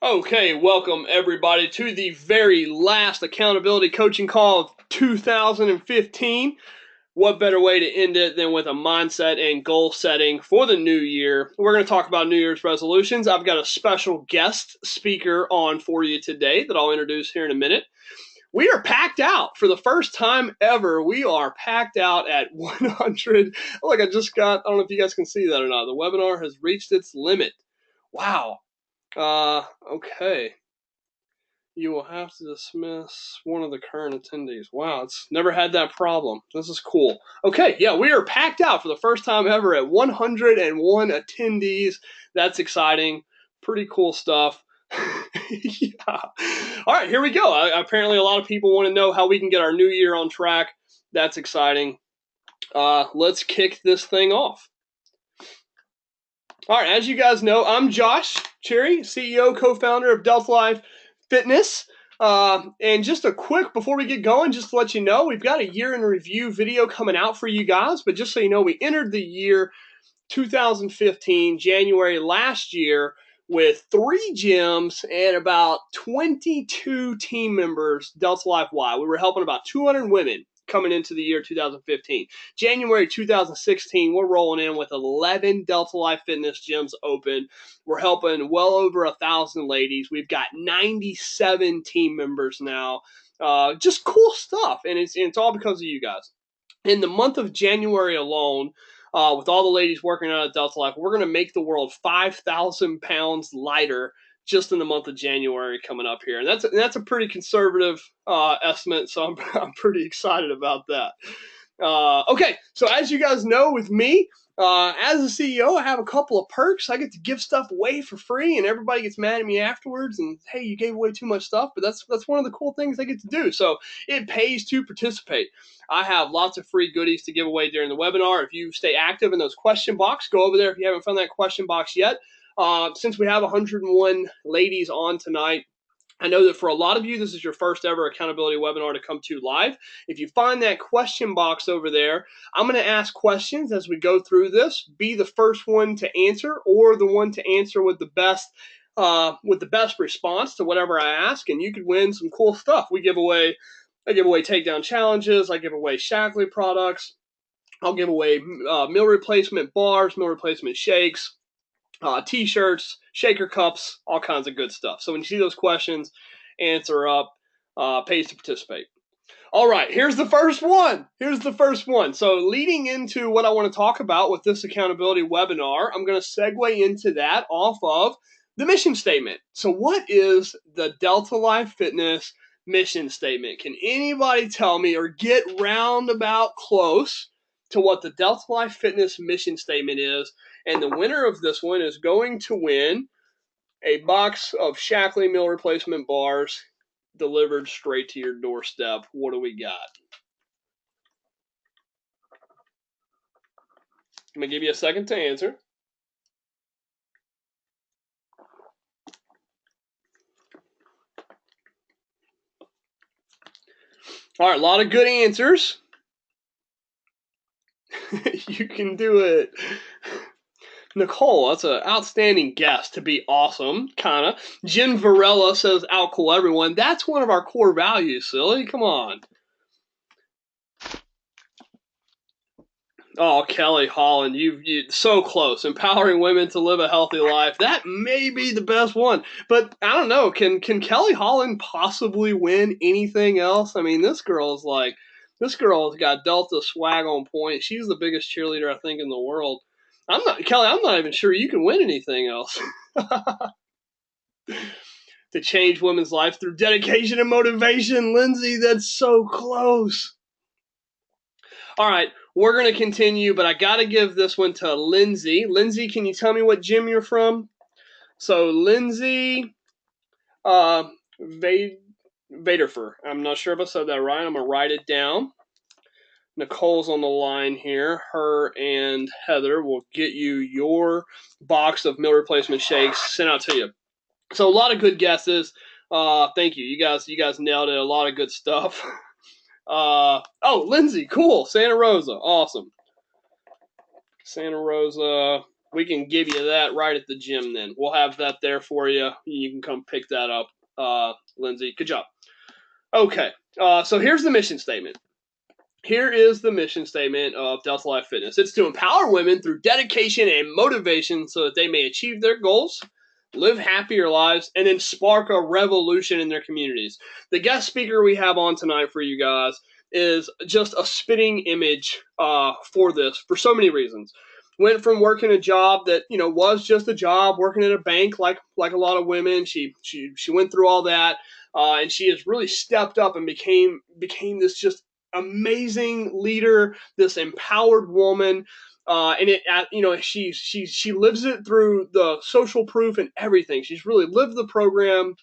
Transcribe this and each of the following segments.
Okay, welcome everybody to the very last accountability coaching call of 2015. What better way to end it than with a mindset and goal setting for the new year? We're going to talk about New Year's resolutions. I've got a special guest speaker on for you today that I'll introduce here in a minute. We are packed out for the first time ever. We are packed out at 100. Look, I don't know if you guys can see that or not. The webinar has reached its limit. Wow. Okay. You will have to dismiss one of the current attendees. Wow, it's never had that problem. This is cool. Okay, yeah, we are packed out for the first time ever at 101 attendees. That's exciting. Pretty cool stuff. Yeah. All right, here we go. Apparently, a lot of people want to know how we can get our new year on track. That's exciting. Let's kick this thing off. All right, as you guys know, I'm Josh Cherry, CEO, co-founder of Delta Life Fitness. And just a quick, before we get going, just to let you know, we've got a year in review video coming out for you guys. But just so you know, we entered the year 2015, January last year, with 3 gyms and about 22 team members, Delta Life wide. We were helping about 200 women coming into the year 2015. January 2016, we're rolling in with 11 Delta Life Fitness gyms open. We're helping well over 1,000 ladies. We've got 97 team members now. Just cool stuff, and it's all because of you guys. In the month of January alone, with all the ladies working out at Delta Life, we're going to make the world 5,000 pounds lighter just in the month of January coming up here. And that's a pretty conservative estimate, so I'm pretty excited about that. Okay, so as you guys know, with me, as a CEO, I have a couple of perks. I get to give stuff away for free, and everybody gets mad at me afterwards. And hey, you gave away too much stuff, but that's one of the cool things I get to do. So it pays to participate. I have lots of free goodies to give away during the webinar. If you stay active in those question box, go over there if you haven't found that question box yet. Since we have 101 ladies on tonight, I know that for a lot of you, this is your first ever accountability webinar to come to live. If you find that question box over there, I'm going to ask questions as we go through this. Be the first one to answer, or the one to answer with the best response to whatever I ask, and you could win some cool stuff. I give away takedown challenges. I give away Shaklee products. I'll give away meal replacement bars, meal replacement shakes, T-shirts, shaker cups, all kinds of good stuff. So when you see those questions, answer up. Pays to participate. All right, here's the first one. So leading into what I want to talk about with this accountability webinar, I'm going to segue into that off of the mission statement. So what is the Delta Life Fitness mission statement? Can anybody tell me or get roundabout close to what the Delta Life Fitness mission statement is? And the winner of this one is going to win a box of Shaklee meal replacement bars delivered straight to your doorstep. What do we got? I'm going to give you a second to answer. All right, a lot of good answers. You can do it. Nicole, that's an outstanding guess. To be awesome, kind of. Jen Varela says, out cool everyone. That's one of our core values, silly. Come on. Oh, Kelly Holland, you so close. Empowering women to live a healthy life. That may be the best one. But I don't know. Can Kelly Holland possibly win anything else? I mean, this girl's got Delta swag on point. She's the biggest cheerleader, I think, in the world. I'm not even sure you can win anything else. To change women's life through dedication and motivation. Lindsay, that's so close. All right, we're going to continue, but I got to give this one to Lindsay. Lindsay, can you tell me what gym you're from? So Lindsay Vaderfer. I'm not sure if I said that right. I'm going to write it down. Nicole's on the line here. Her and Heather will get you your box of meal replacement shakes sent out to you. So a lot of good guesses. Thank you. You guys nailed it. A lot of good stuff. Lindsay, cool. Santa Rosa, awesome. Santa Rosa. We can give you that right at the gym then. We'll have that there for you. You can come pick that up, Lindsay. Good job. Okay, so here's the mission statement. Here is the mission statement of Delta Life Fitness. It's to empower women through dedication and motivation so that they may achieve their goals, live happier lives, and then spark a revolution in their communities. The guest speaker we have on tonight for you guys is just a spitting image for this for so many reasons. Went from working a job that was just a job, working at a bank like a lot of women. She went through all that, and she has really stepped up and became this just amazing leader, this empowered woman. And she lives it through the social proof and everything. She's really lived the program.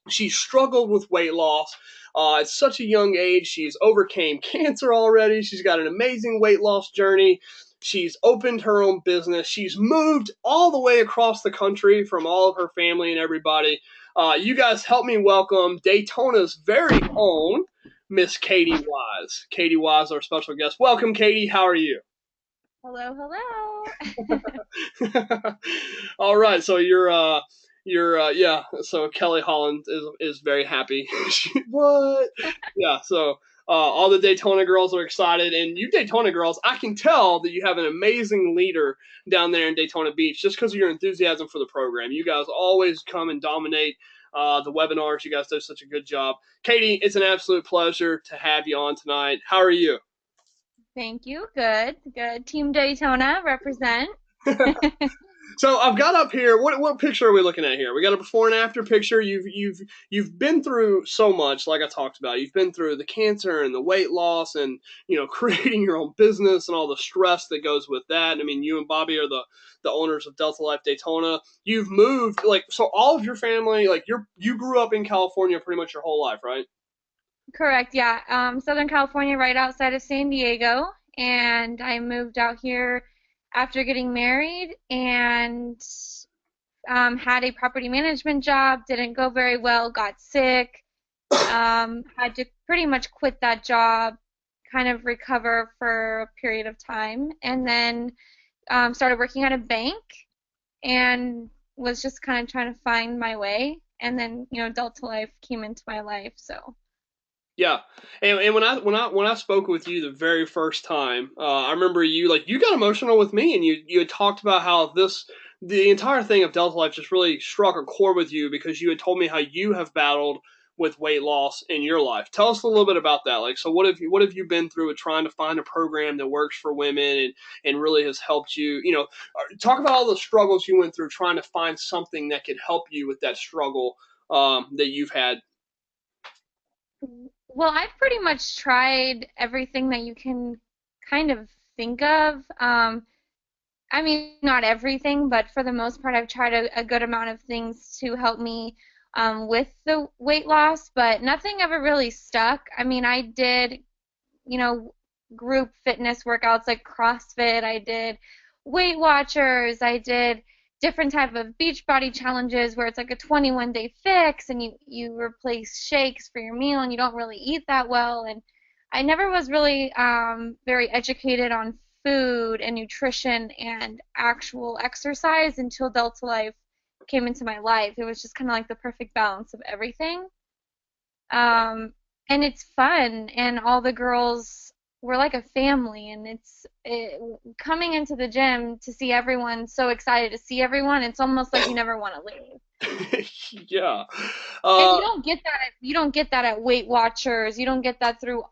She struggled with weight loss at such a young age. She's overcame cancer already. She's got an amazing weight loss journey. She's opened her own business. She's moved all the way across the country from all of her family and everybody. You guys help me welcome Daytona's very own Miss Katie Wise. Katie Wise, our special guest. Welcome, Katie. How are you? Hello, hello. All right. So yeah. So Kelly Holland is very happy. What? Yeah. So all the Daytona girls are excited, and you Daytona girls, I can tell that you have an amazing leader down there in Daytona Beach just because of your enthusiasm for the program. You guys always come and dominate the webinars. You guys do such a good job. Katie, it's an absolute pleasure to have you on tonight. How are you? Thank you. Good, good. Team Daytona represent. So I've got up here. What picture are we looking at here? We got a before and after picture. You've been through so much, like I talked about. You've been through the cancer and the weight loss, and creating your own business and all the stress that goes with that. I mean, you and Bobby are the owners of Delta Life Daytona. You've moved so all of your family, you grew up in California pretty much your whole life, right? Correct, yeah. Southern California, right outside of San Diego. And I moved out here after getting married and had a property management job. Didn't go very well, got sick. Had to pretty much quit that job, kind of recover for a period of time. And then started working at a bank and was just kind of trying to find my way. And then, Delta Life came into my life. So, Yeah, and when I spoke with you the very first time, I remember you got emotional with me, and you had talked about how the entire thing of Delta Life just really struck a chord with you because you had told me how you have battled with weight loss in your life. Tell us a little bit about that. So what have you been through with trying to find a program that works for women and really has helped you? Talk about all the struggles you went through trying to find something that could help you with that struggle that you've had. well, I've pretty much tried everything that you can kind of think of. I mean, not everything, but for the most part, I've tried a good amount of things to help me with the weight loss, but nothing ever really stuck. I mean, I did, you know, group fitness workouts like CrossFit. I did Weight Watchers. I did different type of beach body challenges where it's like a 21-day fix and you replace shakes for your meal and you don't really eat that well. And I never was really very educated on food and nutrition and actual exercise until Delta Life came into my life. It was just kind of like the perfect balance of everything. Um, and it's fun, and all the girls we're like a family, and coming into the gym to see everyone so excited to see everyone. It's almost like you never want to leave. Yeah. And Uh, you don't get that at Weight Watchers. You don't get that through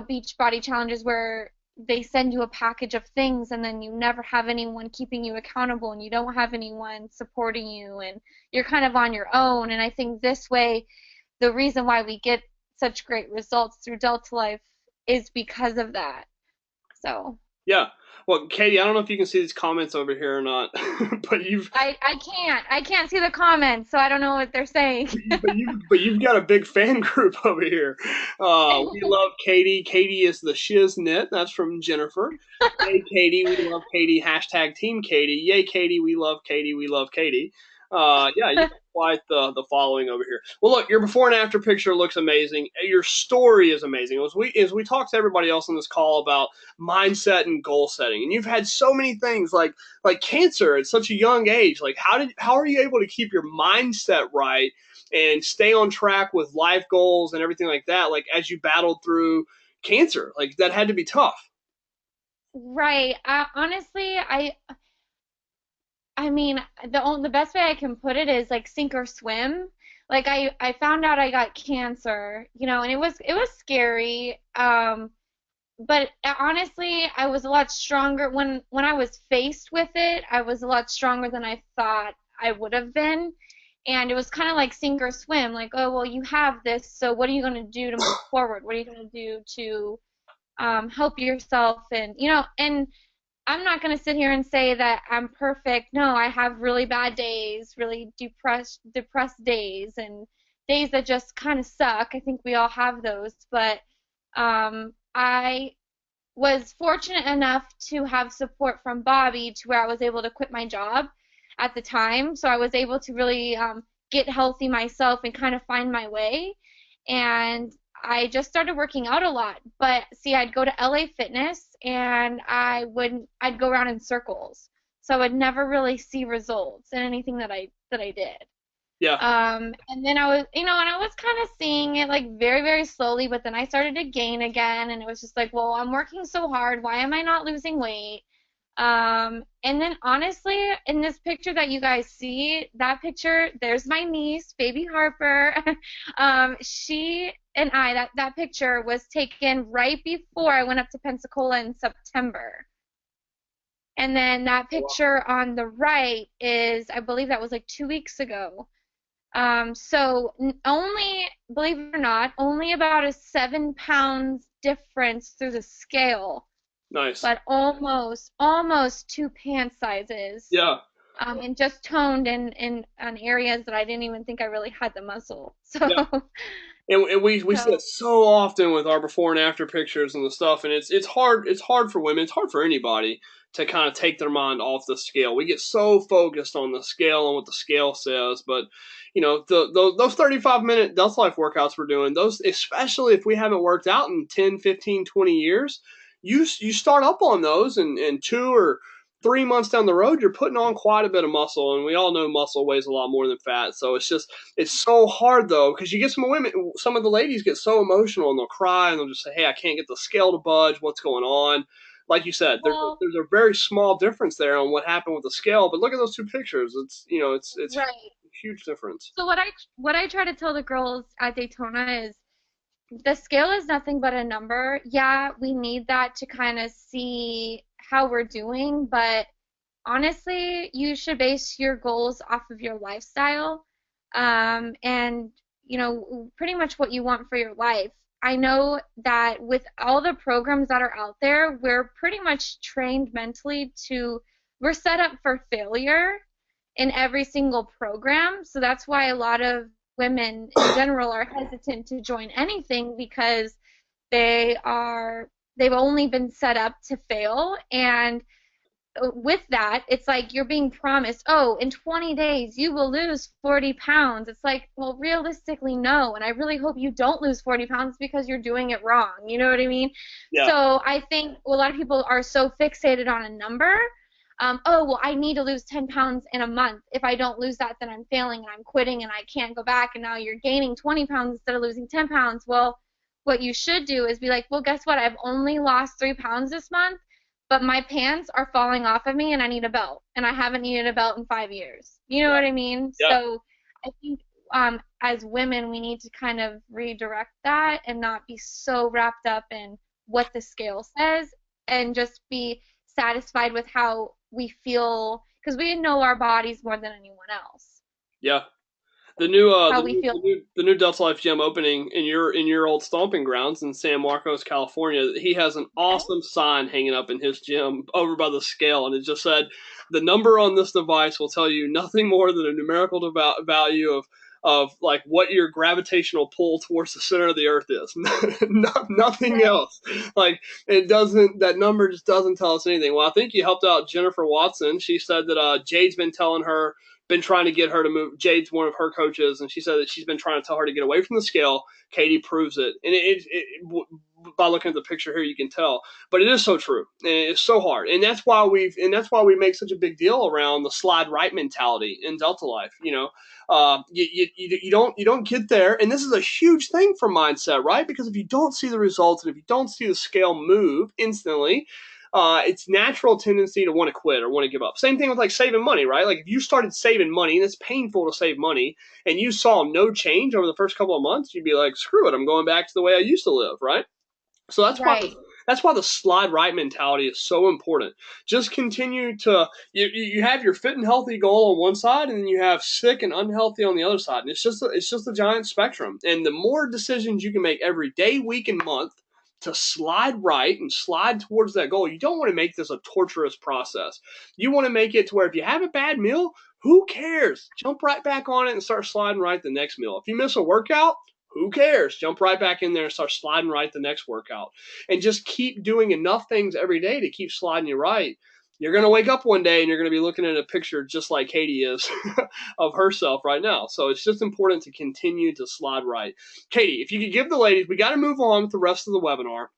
beach body challenges where they send you a package of things and then you never have anyone keeping you accountable and you don't have anyone supporting you and you're kind of on your own. And I think this way the reason why we get such great results through Delta Life is because of that. So yeah. Well, Katie, I don't know if you can see these comments over here or not, but I can't see the comments, so I don't know what they're saying. you've got a big fan group over here. We love Katie. Katie is the shiznit. That's from Jennifer. Yay, Katie. We love Katie. Hashtag Team Katie. Yay, Katie. We love Katie. We love Katie. Yeah, you got quite the following over here. Well, look, your before and after picture looks amazing. Your story is amazing. As we talk to everybody else on this call about mindset and goal setting, and you've had so many things like cancer at such a young age. Like, how are you able to keep your mindset right and stay on track with life goals and everything like that? Like, as you battled through cancer, like that had to be tough. Right. Honestly, I mean, the best way I can put it is like sink or swim. Like I found out I got cancer, and it was scary. But honestly, I was a lot stronger when I was faced with it. I was a lot stronger than I thought I would have been. And it was kind of like sink or swim. Like, oh, well, you have this, so what are you going to do to move forward? What are you going to do to help yourself? And I'm not going to sit here and say that I'm perfect. No, I have really bad days, really depressed days, and days that just kind of suck. I think we all have those, but I was fortunate enough to have support from Bobby to where I was able to quit my job at the time. So I was able to really get healthy myself and kind of find my way. And I just started working out a lot. But see, I'd go to LA Fitness and I'd go around in circles. So I would never really see results in anything that I did. Yeah, And then and I was kind of seeing it like very, very slowly, but then I started to gain again, and it was just like, well, I'm working so hard. Why am I not losing weight? And then honestly, in this picture that you guys see, that picture, there's my niece, baby Harper. She and that picture was taken right before I went up to Pensacola in September. And then that picture on the right is, I believe that was like 2 weeks ago. So only, believe it or not, only about a 7 pounds difference through the scale, nice. but almost two pant sizes, Yeah. and just toned in on areas that I didn't even think I really had the muscle. So, Yeah. And we see so it so often with our before and after pictures and the stuff, and it's hard for women, it's hard for anybody to kind of take their mind off the scale. We get so focused on the scale and what the scale says, but those 35-minute Dust Life workouts we're doing, those, especially if we haven't worked out in 10, 15, 20 years, you start up on those, and 2 or 3 months down the road, you're putting on quite a bit of muscle, and we all know muscle weighs a lot more than fat. So it's so hard though, because you get some of the ladies get so emotional and they'll cry and they'll just say, "Hey, I can't get the scale to budge. What's going on?" Like you said, well, there's a very small difference there on what happened with the scale, but look at those two pictures. It's a right. huge difference. So what I try to tell the girls at Daytona is the scale is nothing but a number. Yeah, we need that to kind of see how we're doing, but honestly, you should base your goals off of your lifestyle, and pretty much what you want for your life. I know that with all the programs that are out there, we're pretty much trained mentally we're set up for failure in every single program. So that's why a lot of women in general are hesitant to join anything because they've only been set up to fail. And with that, it's like you're being promised, oh, in 20 days you will lose 40 pounds. It's like, well, realistically, no. And I really hope you don't lose 40 pounds because you're doing it wrong. You know what I mean? Yeah, So I think a lot of people are so fixated on a number. Oh, well, I need to lose 10 pounds in a month. If I don't lose that, then I'm failing and I'm quitting and I can't go back. And now you're gaining 20 pounds instead of losing 10 pounds. Well, what you should do is be like, well, guess what? I've only lost 3 pounds this month, but my pants are falling off of me and I need a belt. And I haven't needed a belt in 5 years. You know what I mean? yeah, So I think as women, we need to kind of redirect that and not be so wrapped up in what the scale says and just be satisfied with how we feel because we know our bodies more than anyone else. yeah. The new How we feel. the new Delta Life gym opening in your old stomping grounds in San Marcos, California. He has an Okay. awesome sign hanging up in his gym over by the scale, and it just said, "The number on this device will tell you nothing more than a numerical value of like what your gravitational pull towards the center of the earth is. Nothing Right. else. Like it doesn't. That number just doesn't tell us anything." Well, I think you helped out Jennifer Watson. She said that Jade's been telling her been trying to get her to move. Jade's one of her coaches, and she said that she's been trying to tell her to get away from the scale. Katie proves it, and by looking at the picture here, you can tell. But it is so true, and it's so hard, and that's why we make such a big deal around the slide right mentality in Delta Life. You don't get there, and this is a huge thing for mindset, right? Because if you don't see the results and if you don't see the scale move instantly, it's natural tendency to want to quit or want to give up. Same thing with like saving money, right? Like if you started saving money and it's painful to save money and you saw no change over the first couple of months, you'd be like, screw it, I'm going back to the way I used to live, right? So Right. that's why the slide right mentality is so important. Just continue to you have your fit and healthy goal on one side, and then you have sick and unhealthy on the other side, and it's just a giant spectrum. And the more decisions you can make every day, week, and month to slide right and slide towards that goal, you don't want to make this a torturous process. You want to make it to where if you have a bad meal, who cares? Jump right back on it and start sliding right the next meal. If you miss a workout, who cares? Jump right back in there and start sliding right the next workout. And just keep doing enough things every day to keep sliding you right. You're going to wake up one day and you're going to be looking at a picture just like Katie is of herself right now. So it's just important to continue to slide right. Katie, if you could give the ladies, we got to move on with the rest of the webinar.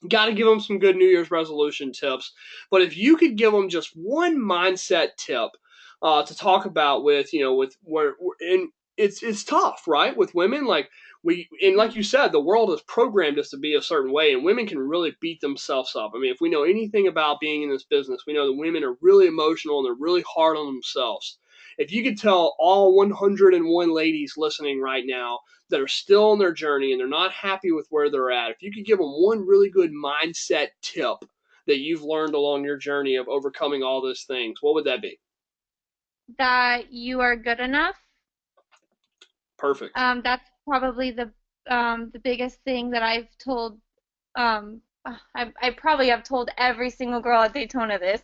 Got to give them some good New Year's resolution tips. But if you could give them just one mindset tip to talk about with where and it's tough, right? With women, like you said, the world has programmed us to be a certain way, and women can really beat themselves up. I mean, if we know anything about being in this business, we know that women are really emotional and they're really hard on themselves. If you could tell all 101 ladies listening right now that are still on their journey and they're not happy with where they're at, if you could give them one really good mindset tip that you've learned along your journey of overcoming all those things, what would that be? That you are good enough. Perfect. That's probably the biggest thing that I've told. I probably have told every single girl at Daytona this,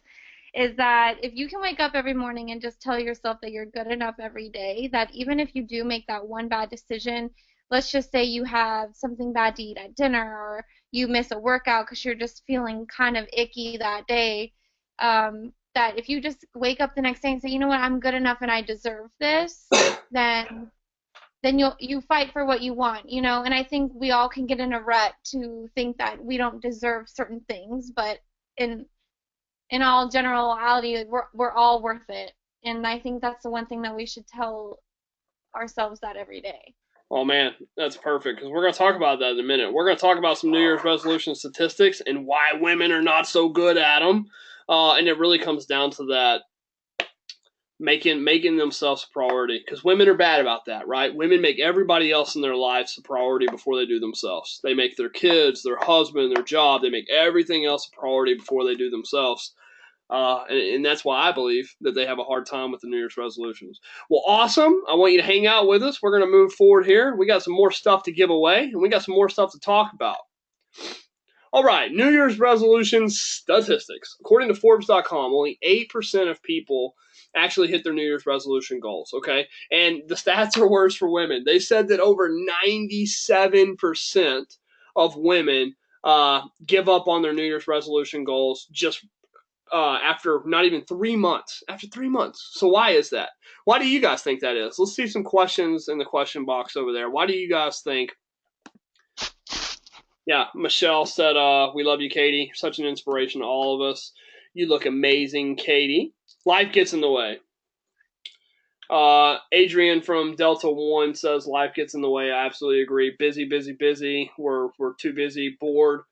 is that if you can wake up every morning and just tell yourself that you're good enough every day, that even if you do make that one bad decision, let's just say you have something bad to eat at dinner or you miss a workout because you're just feeling kind of icky that day, that if you just wake up the next day and say, you know what, I'm good enough and I deserve this, then you fight for what you want, and I think we all can get in a rut to think that we don't deserve certain things, but in in all generality, like, we're all worth it. And I think that's the one thing that we should tell ourselves that every day. Oh man, that's perfect because we're going to talk about that in a minute. We're going to talk about some New Year's resolution statistics and why women are not so good at them. And it really comes down to that making themselves a priority because women are bad about that, right? Women make everybody else in their lives a priority before they do themselves. They make their kids, their husband, their job. They make everything else a priority before they do themselves. And that's why I believe that they have a hard time with the New Year's resolutions. Well, awesome. I want you to hang out with us. We're going to move forward here. We got some more stuff to give away, and we got some more stuff to talk about. All right, New Year's resolution statistics. According to Forbes.com, only 8% of people actually hit their New Year's resolution goals, okay? And the stats are worse for women. They said that over 97% of women give up on their New Year's resolution goals just after not even 3 months. After 3 months. So why is that? Why do you guys think that is? Let's see some questions in the question box over there. Why do you guys think? Yeah, Michelle said, we love you, Katie. Such an inspiration to all of us. You look amazing, Katie. Life gets in the way. Adrian from Delta One says life gets in the way. I absolutely agree. Busy, busy, busy. We're too busy, bored.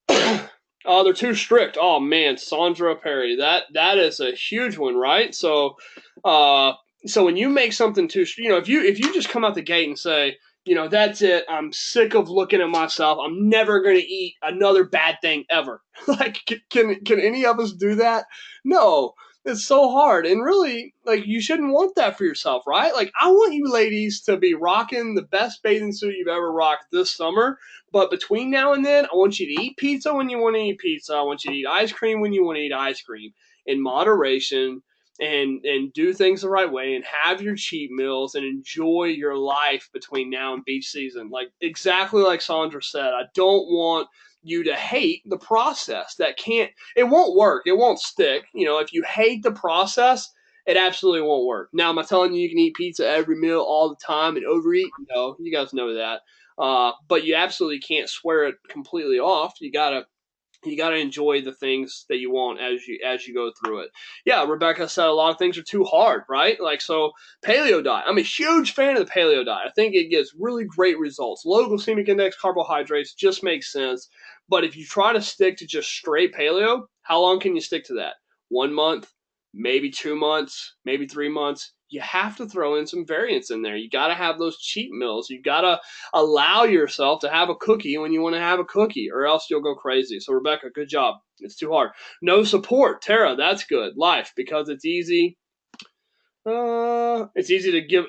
They're too strict. Oh man, Sandra Perry. That is a huge one, right? So when you make something too, if you just come out the gate and say, that's it. I'm sick of looking at myself. I'm never going to eat another bad thing ever. Like, can any of us do that? No. It's so hard. And really, like, you shouldn't want that for yourself, right? Like, I want you ladies to be rocking the best bathing suit you've ever rocked this summer. But between now and then, I want you to eat pizza when you want to eat pizza. I want you to eat ice cream when you want to eat ice cream in moderation and do things the right way and have your cheat meals and enjoy your life between now and beach season. Like exactly like Sandra said, I don't want you to hate the process. It won't work. It won't stick. If you hate the process It absolutely won't work. Now, am I telling you can eat pizza every meal all the time and overeat? No, you guys know that. But you absolutely can't swear it completely off. You gotta enjoy the things that you want as you go through it. Yeah, Rebecca said a lot of things are too hard, right? Like, so paleo diet. I'm a huge fan of the paleo diet. I think it gets really great results. Low glycemic index carbohydrates just makes sense. But if you try to stick to just straight paleo, how long can you stick to that? 1 month, maybe 2 months, maybe 3 months. You have to throw in some variants in there. You got to have those cheat meals. You got to allow yourself to have a cookie when you want to have a cookie, or else you'll go crazy. So, Rebecca, good job. It's too hard. No support. Tara, that's good. Life, because it's easy. It's easy to give.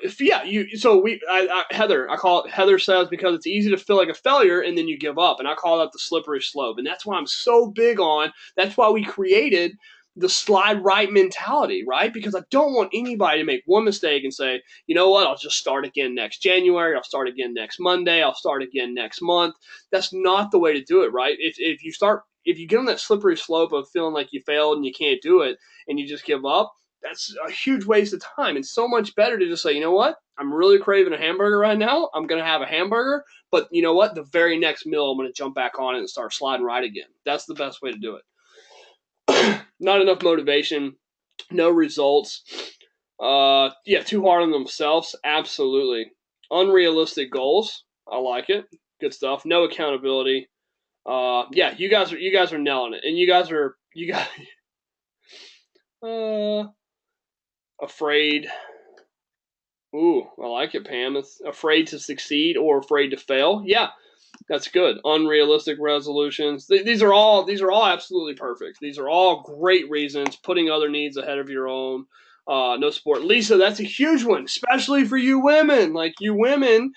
Heather, I call it, Heather says, because it's easy to feel like a failure and then you give up. And I call that the slippery slope. And that's why I'm so big on, that's why we created the slide right mentality, right? Because I don't want anybody to make one mistake and say, you know what, I'll just start again next January. I'll start again next Monday. I'll start again next month. That's not the way to do it, right? If you get on that slippery slope of feeling like you failed and you can't do it and you just give up, that's a huge waste of time. It's so much better to just say, you know what? I'm really craving a hamburger right now. I'm going to have a hamburger. But you know what? The very next meal, I'm going to jump back on it and start sliding right again. That's the best way to do it. Not enough motivation, no results. Too hard on themselves. Absolutely. Unrealistic goals. I like it. Good stuff. No accountability. You guys are nailing it. And you guys afraid. Ooh, I like it, Pam. It's afraid to succeed or afraid to fail. Yeah, that's good. Unrealistic resolutions. These are all absolutely perfect. These are all great reasons. Putting other needs ahead of your own. No support. Lisa, that's a huge one, especially for you women. Like, you women,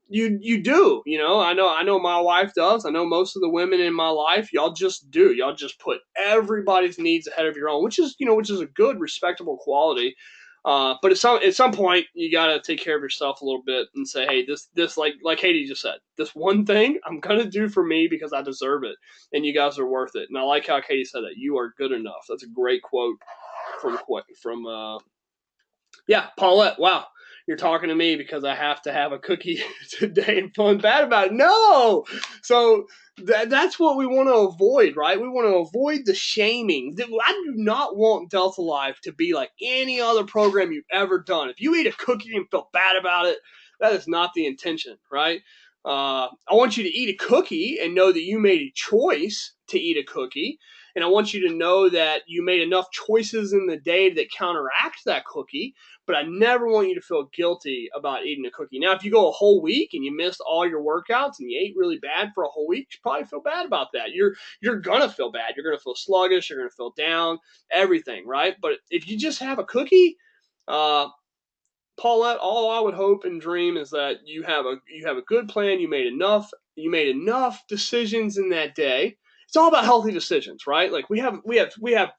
you do. I know my wife does. I know most of the women in my life, y'all just do. Y'all just put everybody's needs ahead of your own, which is a good, respectable quality. But at some point, you gotta take care of yourself a little bit and say, hey, this like Katie just said, this one thing I'm gonna do for me because I deserve it, and you guys are worth it. And I like how Katie said that. You are good enough. That's a great quote from Paulette. Wow. You're talking to me because I have to have a cookie today and feeling bad about it. No! So that's what we want to avoid, right? We want to avoid the shaming. I do not want Delta Life to be like any other program you've ever done. If you eat a cookie and feel bad about it, that is not the intention, right? I want you to eat a cookie and know that you made a choice to eat a cookie. And I want you to know that you made enough choices in the day that counteract that cookie, but I never want you to feel guilty about eating a cookie. Now, if you go a whole week and you missed all your workouts and you ate really bad for a whole week, you probably feel bad about that. You're gonna feel bad. You're gonna feel sluggish. You're gonna feel down. Everything, right? But if you just have a cookie, Paulette, all I would hope and dream is that you have a good plan. You made enough decisions in that day. It's all about healthy decisions, right? Like, we have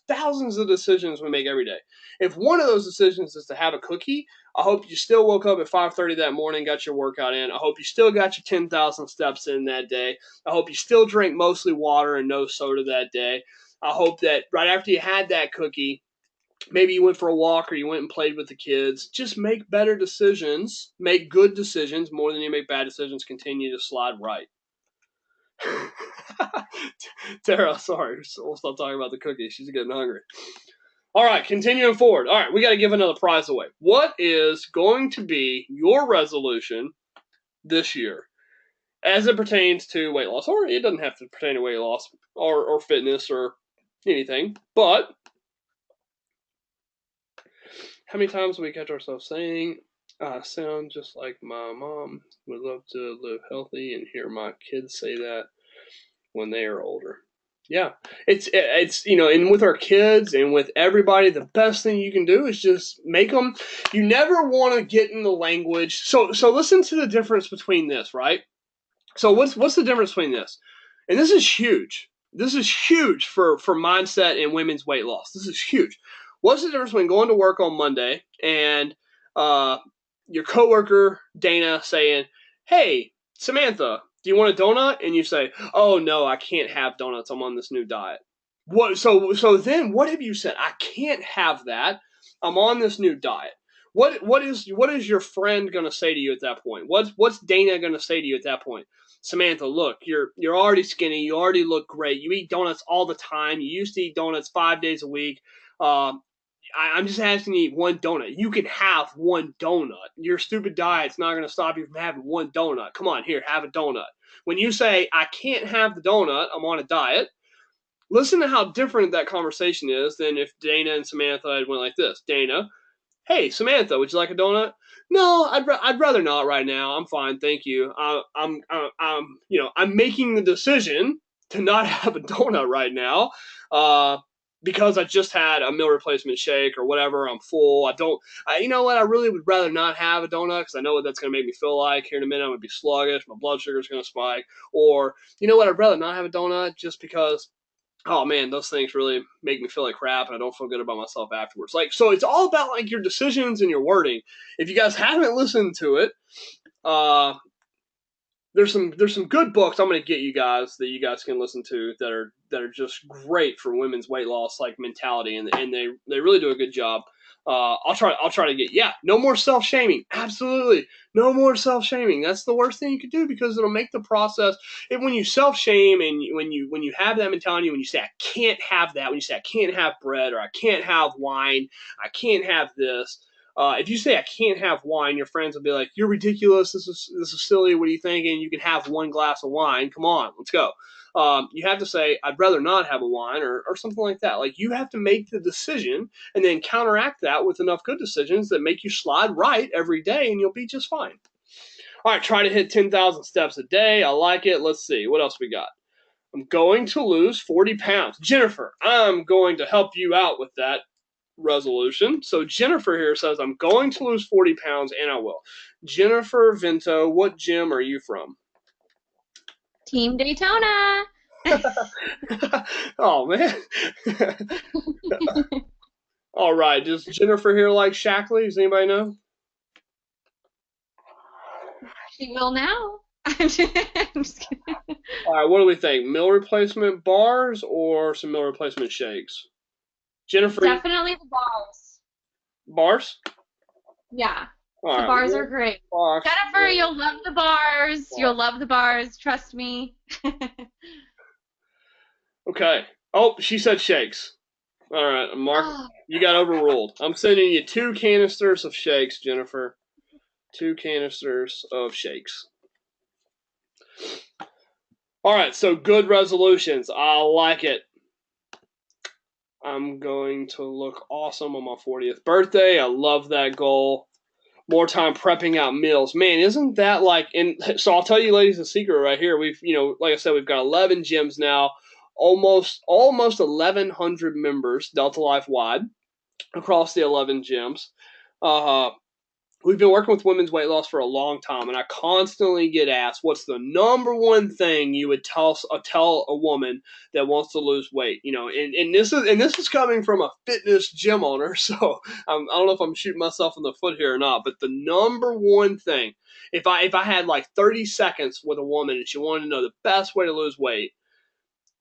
thousands of decisions we make every day. If one of those decisions is to have a cookie, I hope you still woke up at 5:30 that morning, got your workout in. I hope you still got your 10,000 steps in that day. I hope you still drank mostly water and no soda that day. I hope that right after you had that cookie, maybe you went for a walk or you went and played with the kids. Just make better decisions, make good decisions more than you make bad decisions. Continue to slide right. Tara, sorry, we'll stop talking about the cookie. She's getting hungry. All right, continuing forward. All right, we got to give another prize away. What is going to be your resolution this year as it pertains to weight loss? Or it doesn't have to pertain to weight loss or fitness or anything, but how many times do we catch ourselves saying, I sound just like my mom, would love to live healthy, and hear my kids say that when they are older? Yeah, it's and with our kids and with everybody, the best thing you can do is just make them. You never want to get in the language. So listen to the difference between this, right? So what's the difference between this? And this is huge. This is huge for mindset and women's weight loss. This is huge. What's the difference between going to work on Monday and your coworker Dana saying, "Hey, Samantha, do you want a donut?" And you say, "Oh no, I can't have donuts. I'm on this new diet." So then what have you said? I can't have that. I'm on this new diet. What is your friend gonna say to you at that point? What's Dana gonna say to you at that point? Samantha, look, you're already skinny. You already look great. You eat donuts all the time. You used to eat donuts 5 days a week. I'm just asking you to eat one donut. You can have one donut. Your stupid diet's not going to stop you from having one donut. Come on, here, have a donut. When you say, I can't have the donut, I'm on a diet, listen to how different that conversation is than if Dana and Samantha had went like this. Dana, hey, Samantha, would you like a donut? No, I'd rather not right now. I'm fine, thank you. I'm making the decision to not have a donut right now, because I just had a meal replacement shake or whatever. I'm full. You know what? I really would rather not have a donut because I know what that's going to make me feel like. Here in a minute, I'm going to be sluggish. My blood sugar is going to spike. Or, you know what? I'd rather not have a donut just because, oh man, those things really make me feel like crap and I don't feel good about myself afterwards. Like, so it's all about like your decisions and your wording. If you guys haven't listened to it, there's some good books I'm going to get you guys that you guys can listen to that are just great for women's weight loss like mentality, and they really do a good job. I'll try to get, no more self shaming. Absolutely, no more self shaming. That's the worst thing you could do because it'll make the process. When you self shame and when you have that mentality, when you say I can't have that, when you say I can't have bread or I can't have wine, I can't have this. If you say I can't have wine, your friends will be like, "You're ridiculous. This is silly. What are you thinking? You can have one glass of wine. Come on, let's go." You have to say, "I'd rather not have a wine," or something like that. Like you have to make the decision and then counteract that with enough good decisions that make you slide right every day, and you'll be just fine. All right, try to hit 10,000 steps a day. I like it. Let's see what else we got. I'm going to lose 40 pounds. Jennifer, I'm going to help you out with that resolution. So Jennifer here says, I'm going to lose 40 pounds and I will. Jennifer Vento, what gym are you from? Team Daytona. Oh, man. All right. Does Jennifer here like Shackley? Does anybody know? She will now. I'm just kidding. All right. What do we think? Meal replacement bars or some meal replacement shakes? Jennifer, Definitely the bars. bars? Yeah. All The right. bars are great. Bars. Jennifer, you'll love the bars. You'll love the bars. Trust me. Okay. Oh, she said shakes. All right, Mark, you got overruled. I'm sending you 2 canisters of shakes, Jennifer. 2 canisters of shakes. All right, so good resolutions. I like it. I'm going to look awesome on my 40th birthday. I love that goal. More time prepping out meals. Man, isn't that like, so I'll tell you ladies a secret right here. We've, like I said, we've got 11 gyms now, almost 1,100 members Delta Life wide across the 11 gyms. We've been working with women's weight loss for a long time, and I constantly get asked, "What's the number one thing you would tell a woman that wants to lose weight?" And this is coming from a fitness gym owner, so I don't know if I'm shooting myself in the foot here or not. But the number one thing, if I had like 30 seconds with a woman and she wanted to know the best way to lose weight,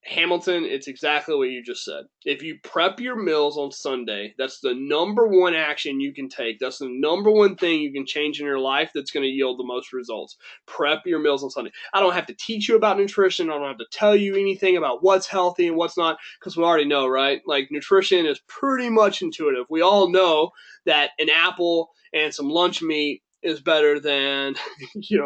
Hamilton, it's exactly what you just said. If you prep your meals on Sunday, that's the number one action you can take. That's the number one thing you can change in your life that's going to yield the most results. Prep your meals on Sunday. I don't have to teach you about nutrition. I don't have to tell you anything about what's healthy and what's not, because we already know, right? Like nutrition is pretty much intuitive. We all know that an apple and some lunch meat is better than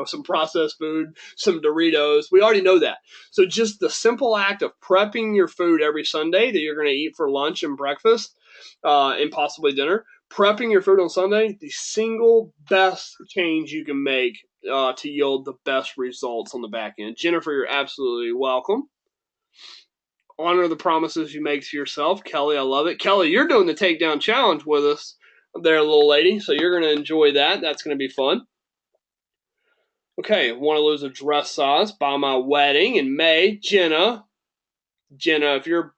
some processed food, some Doritos. We already know that. So just the simple act of prepping your food every Sunday that you're going to eat for lunch and breakfast, and possibly dinner, prepping your food on Sunday, the single best change you can make to yield the best results on the back end. Jennifer, you're absolutely welcome. Honor the promises you make to yourself. Kelly, I love it. Kelly, you're doing the takedown challenge with us there, little lady, so you're going to enjoy that. That's going to be fun. Okay, want to lose a dress size by my wedding in May. Jenna, if you're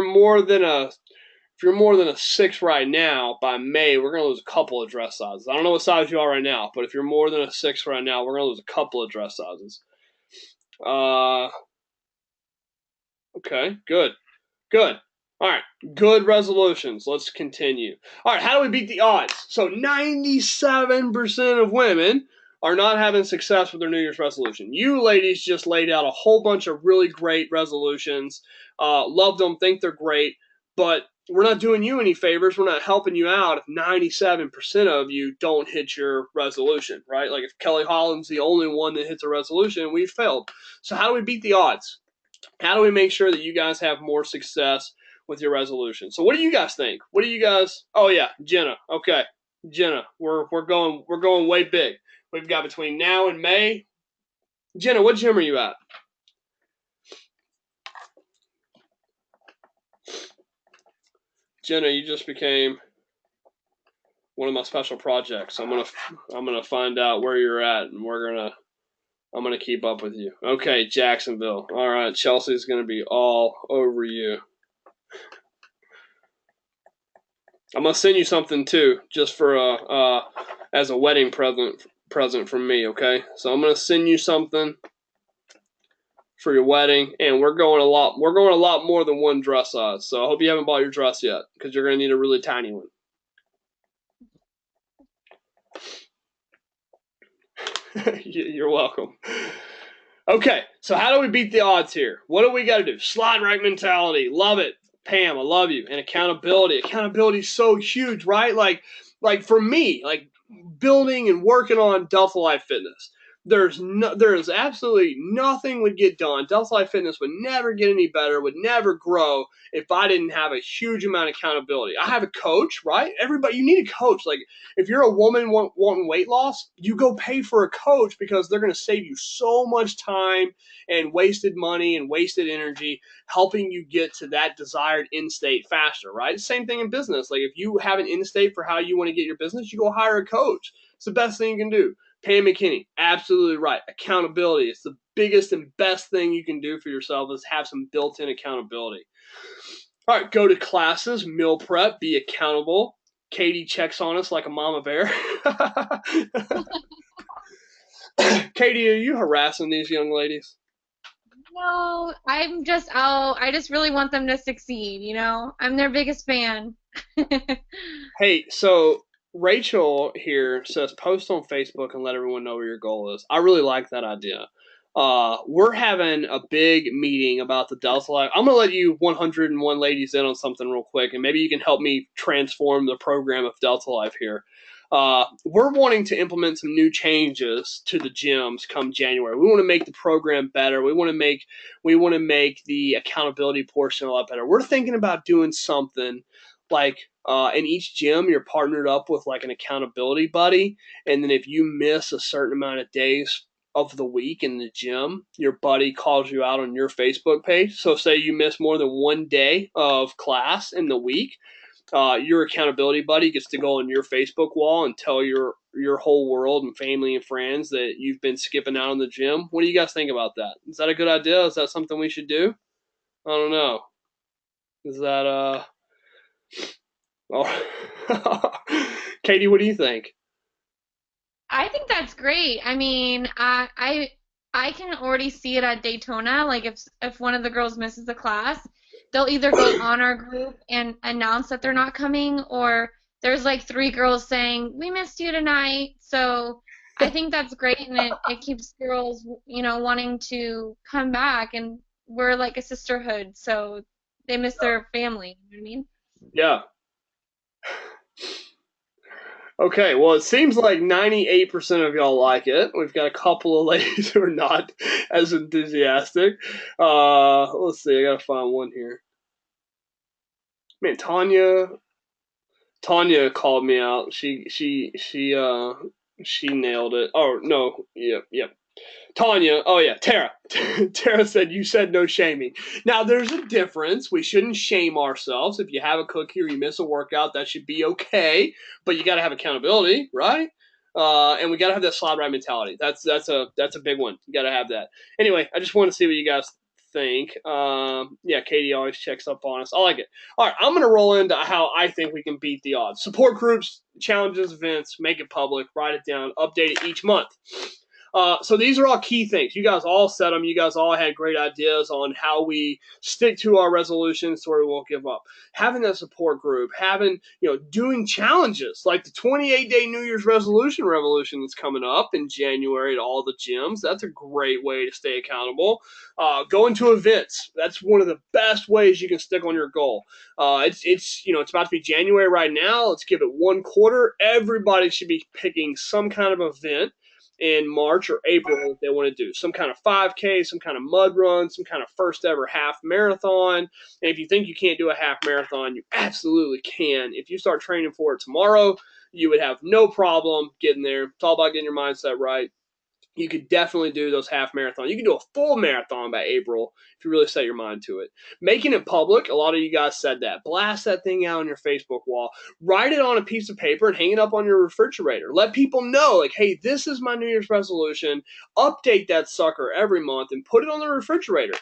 more than a 6 right now, by May we're gonna lose a couple of dress sizes. I don't know what size you are right now, but if you're more than a 6 right now, we're gonna lose a couple of dress sizes. Okay, good. All right, good resolutions. Let's continue. All right, how do we beat the odds? So 97% of women are not having success with their New Year's resolution. You ladies just laid out a whole bunch of really great resolutions. Love them, think they're great, but we're not doing you any favors. We're not helping you out if 97% of you don't hit your resolution, right? Like if Kelly Holland's the only one that hits a resolution, we've failed. So how do we beat the odds? How do we make sure that you guys have more success with your resolution? So what do you guys think? What do you guys? Oh yeah, Jenna. Okay, Jenna, we're going way big. We've got between now and May. Jenna, what gym are you at? Jenna, you just became one of my special projects. I'm gonna find out where you're at, and I'm gonna keep up with you. Okay, Jacksonville. All right, Chelsea's gonna be all over you. I'm gonna send you something too, just for as a wedding present from me. Okay, so I'm gonna send you something for your wedding, and we're going a lot more than one dress size. So I hope you haven't bought your dress yet, because you're gonna need a really tiny one. You're welcome. Okay, so how do we beat the odds here? What do we got to do? Slide right mentality. Love it. Pam, I love you. And accountability. Accountability is so huge, right? Like for me, like building and working on Delta Life Fitness. There's absolutely nothing would get done. Delta Life Fitness would never get any better, would never grow if I didn't have a huge amount of accountability. I have a coach, right? Everybody, you need a coach. Like if you're a woman wanting weight loss, you go pay for a coach because they're going to save you so much time and wasted money and wasted energy helping you get to that desired end state faster, right? Same thing in business. Like if you have an end state for how you want to get your business, you go hire a coach. It's the best thing you can do. Pam McKinney, absolutely right. Accountability. It's the biggest and best thing you can do for yourself is have some built-in accountability. All right, go to classes, meal prep, be accountable. Katie checks on us like a mama bear. Katie, are you harassing these young ladies? No, I just really want them to succeed, you know? I'm their biggest fan. Hey, so Rachel here says post on Facebook and let everyone know where your goal is. I really like that idea. We're having a big meeting about the Delta Life. I'm gonna let you 101 ladies in on something real quick, and maybe you can help me transform the program of Delta Life here. We're wanting to implement some new changes to the gyms come January. We want to make the program better. We want to make the accountability portion a lot better. We're thinking about doing something like in each gym you're partnered up with like an accountability buddy, and then if you miss a certain amount of days of the week in the gym, your buddy calls you out on your Facebook page. So say you miss more than one day of class in the week, your accountability buddy gets to go on your Facebook wall and tell your whole world and family and friends that you've been skipping out on the gym. What do you guys think about that? Is that a good idea? Is that something we should do? I don't know. Is that oh. Katie, what do you think? I think that's great. I mean, I can already see it at Daytona. Like if one of the girls misses a class, they'll either go on our group and announce that they're not coming, or there's like three girls saying, "We missed you tonight." So I think that's great, and it keeps girls, you know, wanting to come back, and we're like a sisterhood, so they miss their family. You know what I mean? Yeah. Okay, well, it seems like 98% of y'all like it. We've got a couple of ladies who are not as enthusiastic. Let's see, I gotta find one here. Man, Tanya called me out. She nailed it. Oh no, yep. Tanya, oh yeah, Tara. Tara said, you said no shaming. Now, there's a difference. We shouldn't shame ourselves. If you have a cookie or you miss a workout, that should be okay. But you got to have accountability, right? And we got to have that slide right mentality. That's a big one. You got to have that. Anyway, I just want to see what you guys think. Yeah, Katie always checks up on us. I like it. All right, I'm going to roll into how I think we can beat the odds. Support groups, challenges, events, make it public, write it down, update it each month. So these are all key things. You guys all said them. You guys all had great ideas on how we stick to our resolutions so we won't give up. Having that support group, doing challenges like the 28-day New Year's resolution revolution that's coming up in January at all the gyms. That's a great way to stay accountable. Going to events. That's one of the best ways you can stick on your goal. It's about to be January right now. Let's give it one quarter. Everybody should be picking some kind of event in March or April if they want to do some kind of 5K, some kind of mud run, some kind of first ever half marathon. And if you think you can't do a half marathon, you absolutely can. If you start training for it tomorrow, you would have no problem getting there. It's all about getting your mindset right. You could definitely do those half marathons. You can do a full marathon by April if you really set your mind to it. Making it public, a lot of you guys said that. Blast that thing out on your Facebook wall. Write it on a piece of paper and hang it up on your refrigerator. Let people know, like, hey, this is my New Year's resolution. Update that sucker every month and put it on the refrigerator.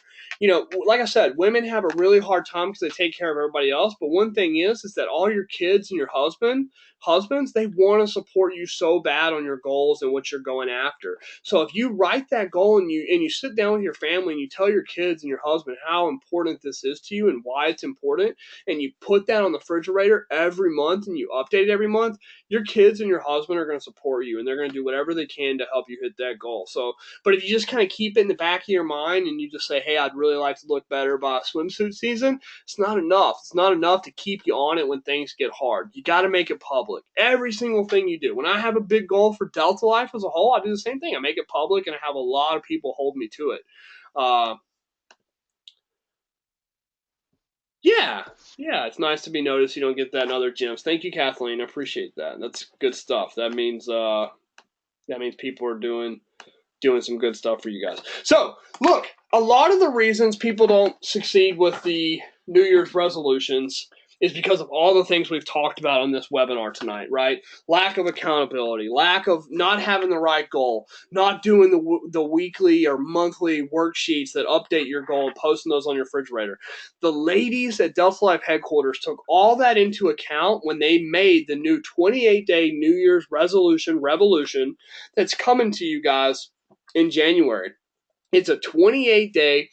Like I said, women have a really hard time because they take care of everybody else. But one thing is that all your kids and your husbands, they want to support you so bad on your goals and what you're going after. So if you write that goal and you sit down with your family and you tell your kids and your husband how important this is to you and why it's important, and you put that on the refrigerator every month and you update it every month, your kids and your husband are going to support you and they're going to do whatever they can to help you hit that goal. So, but if you just kind of keep it in the back of your mind and you just say, hey, I'd really like to look better by swimsuit season, it's not enough. It's not enough to keep you on it when things get hard. You got to make it public. Every single thing you do. When I have a big goal for Delta Life as a whole, I do the same thing. I make it public and I have a lot of people hold me to it. Yeah, it's nice to be noticed. You don't get that in other gyms. Thank you, Kathleen. I appreciate that. That's good stuff. That means people are doing some good stuff for you guys. So, look, a lot of the reasons people don't succeed with the New Year's resolutions is because of all the things we've talked about on this webinar tonight, right? Lack of accountability, lack of not having the right goal, not doing the weekly or monthly worksheets that update your goal and posting those on your refrigerator. The ladies at Delta Life headquarters took all that into account when they made the new 28-day New Year's resolution revolution that's coming to you guys in January. It's a 28-day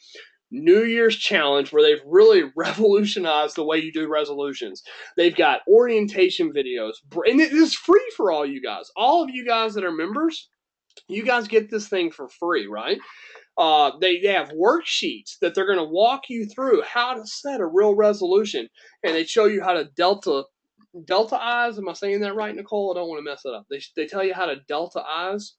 New Year's challenge where they've really revolutionized the way you do resolutions. They've got orientation videos, and it is free for all you guys. All of you guys that are members, you guys get this thing for free, right? They have worksheets that they're going to walk you through how to set a real resolution, and they show you how to deltaize. Am I saying that right, Nicole? I don't want to mess it up. They tell you how to deltaize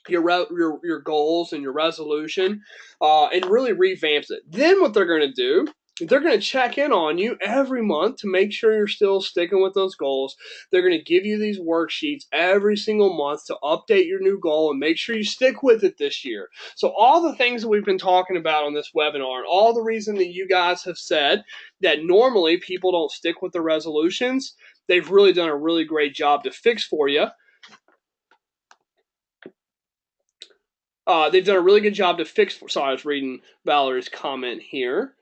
your goals and your resolution, and really revamps it. Then what they're going to do, they're going to check in on you every month to make sure you're still sticking with those goals. They're going to give you these worksheets every single month to update your new goal and make sure you stick with it this year. So all the things that we've been talking about on this webinar and all the reason that you guys have said that normally people don't stick with the resolutions, they've really done a really great job to fix for you. They've done a really good job to fix. Sorry, I was reading Valerie's comment here.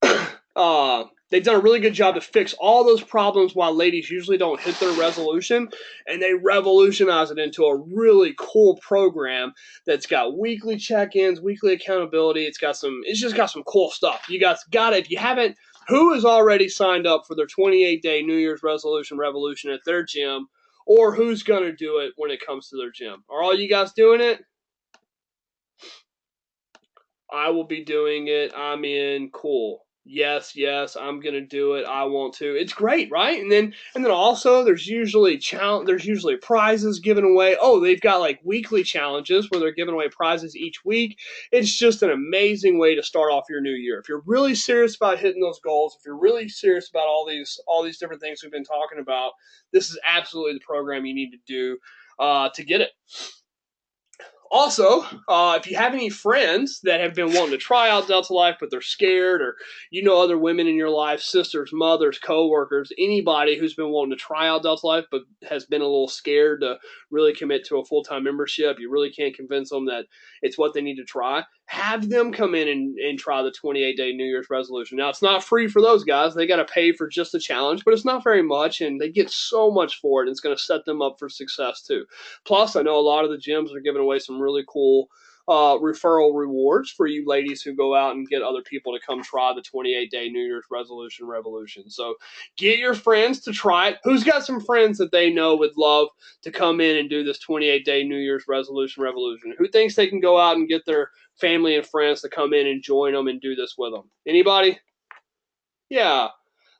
They've done a really good job to fix all those problems while ladies usually don't hit their resolution, and they revolutionize it into a really cool program that's got weekly check-ins, weekly accountability. It's just got some cool stuff. You guys got it. If you haven't, who has already signed up for their 28-day New Year's resolution revolution at their gym, or who's going to do it when it comes to their gym? Are all you guys doing it? I will be doing it. I'm in. Cool. Yes, I'm gonna do it. I want to. It's great, right? And then also there's usually prizes given away. Oh, they've got like weekly challenges where they're giving away prizes each week. It's just an amazing way to start off your new year. If you're really serious about hitting those goals, if you're really serious about all these different things we've been talking about, this is absolutely the program you need to do to get it. Also, if you have any friends that have been wanting to try out Delta Life, but they're scared, or other women in your life, sisters, mothers, coworkers, anybody who's been wanting to try out Delta Life, but has been a little scared to really commit to a full-time membership, you really can't convince them that it's what they need to try, have them come in and try the 28-day New Year's resolution. Now, it's not free for those guys. They got to pay for just the challenge, but it's not very much, and they get so much for it, and it's going to set them up for success, too. Plus, I know a lot of the gyms are giving away some really cool referral rewards for you ladies who go out and get other people to come try the 28-day New Year's resolution revolution. So get your friends to try it. Who's got some friends that they know would love to come in and do this 28-day New Year's resolution revolution? Who thinks they can go out and get their family and friends to come in and join them and do this with them? Anybody? Yeah.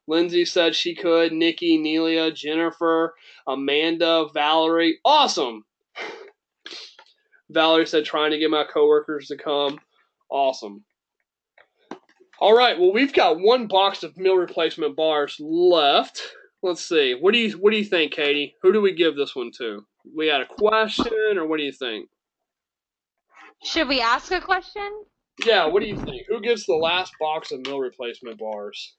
Lindsay said she could. Nikki, Nelia, Jennifer, Amanda, Valerie. Awesome. Valerie said trying to get my coworkers to come. Awesome. All right. Well, we've got one box of meal replacement bars left. Let's see. What do you think, Katie? Who do we give this one to? We got a question, or what do you think? Should we ask a question? Yeah. What do you think? Who gets the last box of meal replacement bars?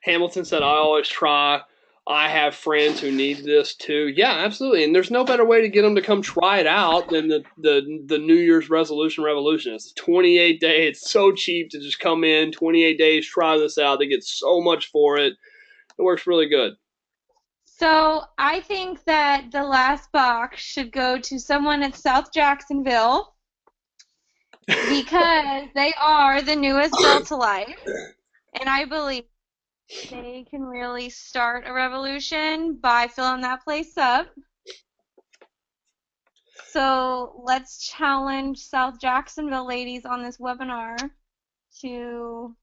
Hamilton said, I always try. I have friends who need this too. Yeah, absolutely. And there's no better way to get them to come try it out than the New Year's resolution revolution. It's 28 day. It's so cheap to just come in, 28 days, try this out. They get so much for it. It works really good. So I think that the last box should go to someone at South Jacksonville because they are the newest Delta Life, and I believe they can really start a revolution by filling that place up. So let's challenge South Jacksonville ladies on this webinar to.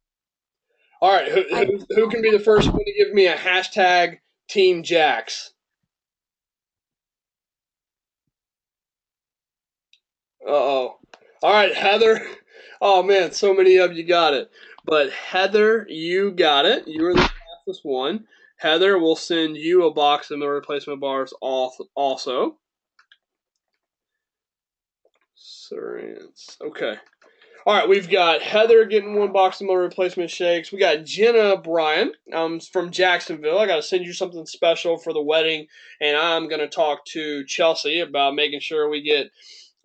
All right, who can be the first one to give me a hashtag Team Jax? Uh-oh. All right, Heather. Oh, man, so many of you got it. But Heather, you got it. You were the fastest one. Heather will send you a box of meal replacement bars also. Okay. All right, we've got Heather getting one box of meal replacement shakes. We got Jenna Bryan from Jacksonville. I got to send you something special for the wedding, and I'm going to talk to Chelsea about making sure we get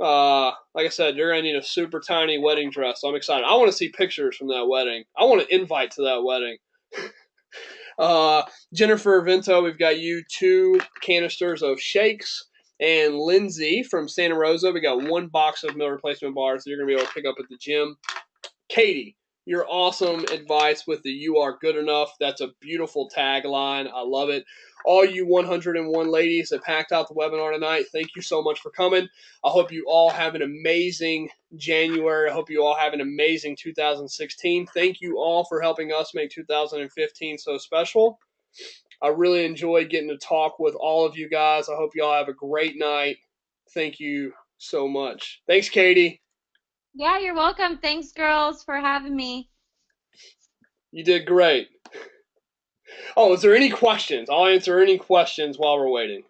like I said, you're going to need a super tiny wedding dress. So I'm excited. I want to see pictures from that wedding. I want an invite to that wedding. Jennifer Vento, we've got you 2 canisters of shakes. And Lindsay from Santa Rosa, we got 1 box of meal replacement bars that you're going to be able to pick up at the gym. Katie, your awesome advice with the "You Are Good Enough." That's a beautiful tagline. I love it. All you 101 ladies that packed out the webinar tonight, thank you so much for coming. I hope you all have an amazing January. I hope you all have an amazing 2016. Thank you all for helping us make 2015 so special. I really enjoyed getting to talk with all of you guys. I hope you all have a great night. Thank you so much. Thanks, Katie. Yeah, you're welcome. Thanks, girls, for having me. You did great. Oh, is there any questions? I'll answer any questions while we're waiting.